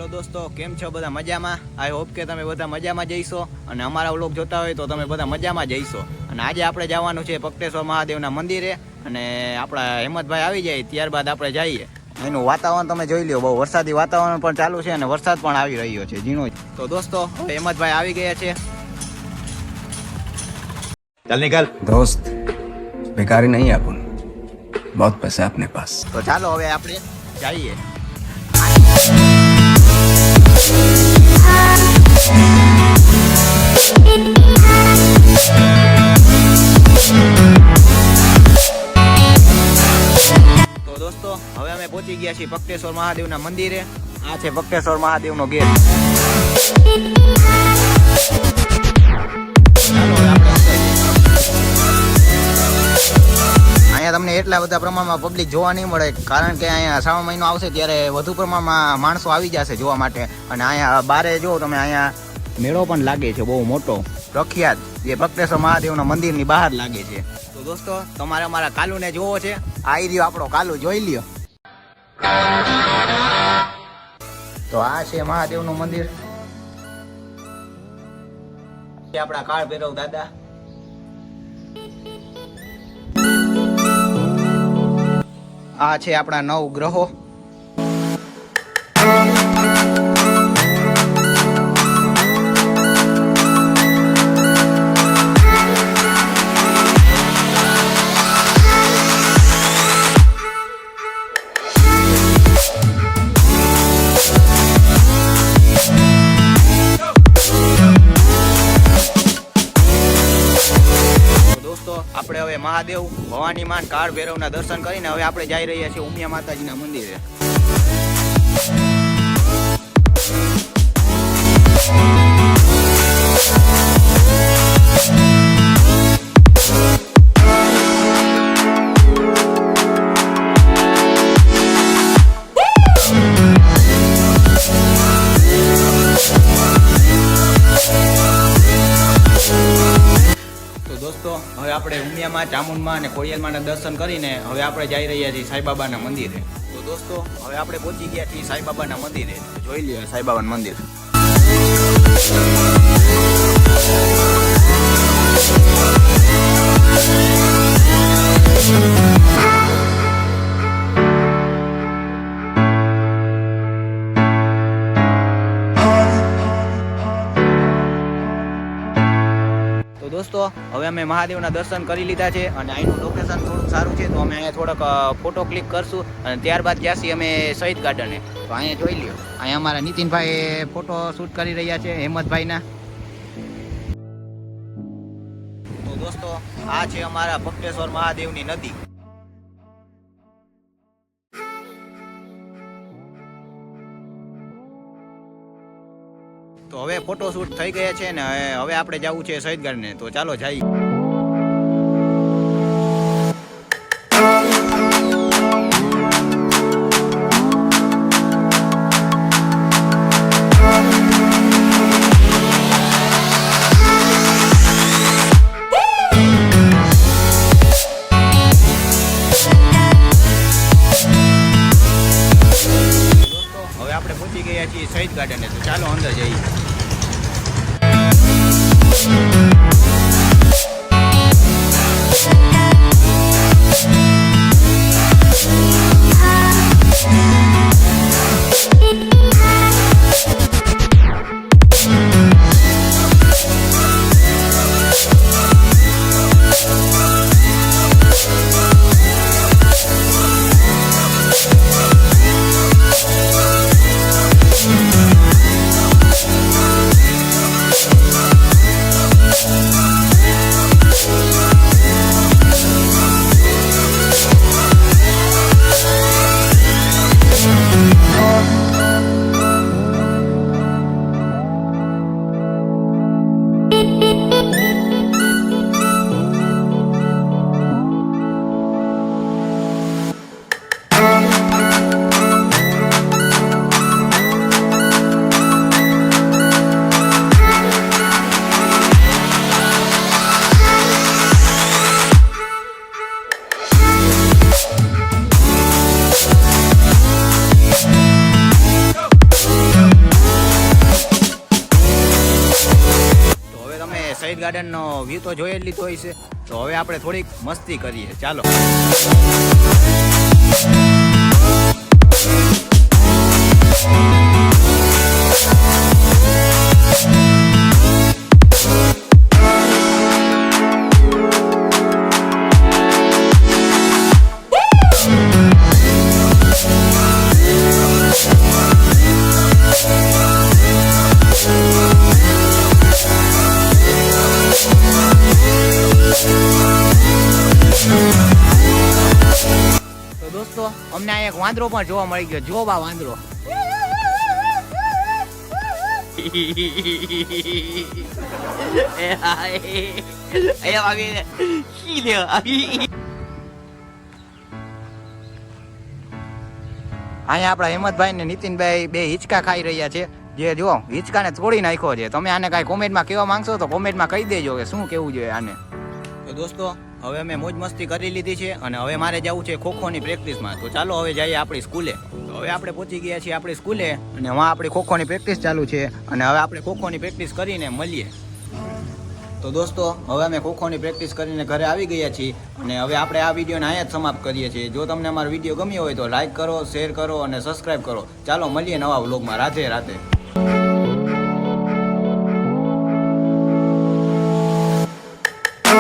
Hello દોસ્તો, કેમ છો બધા? મજામાં? આઈ હોપ કે તમે બધા મજામાં જઈશો અને અમારા વ્લોગ જોતા હોય તો તમે બધા મજામાં જઈશો. અને આજે આપણે જવાનું છે પક્ટેશ્વર મહાદેવના મંદિરે અને આપણા હેમંતભાઈ આવી જાય ત્યારબાદ આપણે જઈએ. એનું વાતાવરણ તમે જોઈ લ્યો, બહુ વરસાદી વાતાવરણ પણ ચાલુ છે અને વરસાદ પણ આવી રહ્યો છે ઝીણો. તો દોસ્તો, હેમંતભાઈ આવી ગયા છે. चल निकल दोस्त बेकारी नहीं अपन बहुत पैसा है अपने पास તો ચાલો હવે આપણે જઈએ. તો દોસ્તો, હવે અમે પહોંચી ગયા છીએ પક્ટેશ્વર મહાદેવના મંદિરે. આ છે પક્ટેશ્વર મહાદેવનો ગેટ. અહીંયા તમને એટલા બધા પ્રમાણમાં પબ્લિક જોવા નહીં મળે, કારણ કે અહીંયા શ્રાવણ મહિનો આવશે ત્યારે વધુ પ્રમાણમાં માણસો આવી જશે જોવા માટે. અને અહીંયા બારે જો તમે, અહીંયા મેળો પણ લાગે છે બહુ મોટો પ્રખ્યાત, જે પક્ટેશ્વર મહાદેવના મંદિરની બહાર લાગે છે. તો દોસ્તો, તમારે અમારા કાલુને જોવો છે. આ રહ્યો આપણો કાલુ, જોઈ લ્યો. તો આ છે મહાદેવનું મંદિર. આપણા કાળ ભૈરવ દાદા. આ છે આપણા 9 ગ્રહો. આપણે હવે મહાદેવ, ભવાની માન, કાળ ભૈરવના દર્શન કરીને હવે આપણે જઈ રહ્યા છીએ ઉમિયા માતાજીના મંદિરે. દોસ્તો, હવે આપણે ઉમિયામાં, ચામુંડમાં અને ખોડિયારમાં દર્શન કરીને હવે આપણે જઈ રહ્યા છીએ સાંઈબાબાના મંદિરે. તો દોસ્તો, હવે આપણે પહોંચી ગયા છીએ સાંઈબાબાના મંદિરે. જોઈ લ્યો સાંઈબાબાનું મંદિર. દોસ્તો, હવે અમે મહાદેવના દર્શન કરી લીધા છે અને અહીંનું લોકેશન થોડુંક સારું છે, તો અમે અહીંયા થોડોક ફોટો ક્લિક કરશું અને ત્યારબાદ જઈશું અમે શહીદ ગાર્ડને. તો અહીંયા જોઈ લ્યો, અહીંયા અમારા નીતિનભાઈ ફોટો શૂટ કરી રહ્યા છે હેમંતભાઈના. તો દોસ્તો, આ છે અમારા પક્ટેશ્વર મહાદેવની નદી. તો હવે ફોટો શૂટ થઈ ગયા છે ને હવે આપણે જવું છે શહીદ ગાર્ડને. તો ચાલો જઈએ. દોસ્તો, હવે આપણે પહોંચી ગયા છીએ શહીદ ગાર્ડને. તો ચાલો અંદર જઈએ. શહીદ ગાર્ડનનો વ્યૂ તો જોઈ જ લીધો હોય છે. તો હવે આપણે થોડીક મસ્તી કરીએ, ચાલો. તો દોસ્તો અમને અહીંયા એક વાંદરો પણ જોવા મળી ગયો. જો બા વાંદરો. અહીંયા આપણા હેમંતભાઈ ને નીતિનભાઈ બે હિંચકા ખાઈ રહ્યા છે. જે જો હિંચકાને તોડી નાખ્યો છે. તમે આને કાંઈ કોમેન્ટમાં કહેવા માંગશો તો કોમેન્ટમાં કહી દેજો કે શું કેવું જોઈએ આને. તો દોસ્તો હવે અમે મોજ મસ્તી કરી લીધી છે અને હવે મારે જવું છે ખોખોની પ્રેક્ટિસમાં. તો ચાલો હવે જઈએ આપણી સ્કૂલે. તો હવે આપણે પહોંચી ગયા છીએ આપણી સ્કૂલે અને વहाँ આપણી ખોખોની પ્રેક્ટિસ ચાલુ છે અને હવે આપણે ખોખોની પ્રેક્ટિસ કરીને મળીએ. તો દોસ્તો હવે અમે ખોખોની પ્રેક્ટિસ કરીને ઘરે આવી ગયા છીએ અને હવે આપણે આ વિડીયોને અહીંયા જ સમાપ્ત કરીએ છીએ. જો તમને અમારો વિડીયો ગમ્યો હોય તો લાઈક કરો, શેર કરો અને સબસ્ક્રાઈબ કરો. ચાલો મળીએ નવા વ્લોગમાં. રાધે રાધે.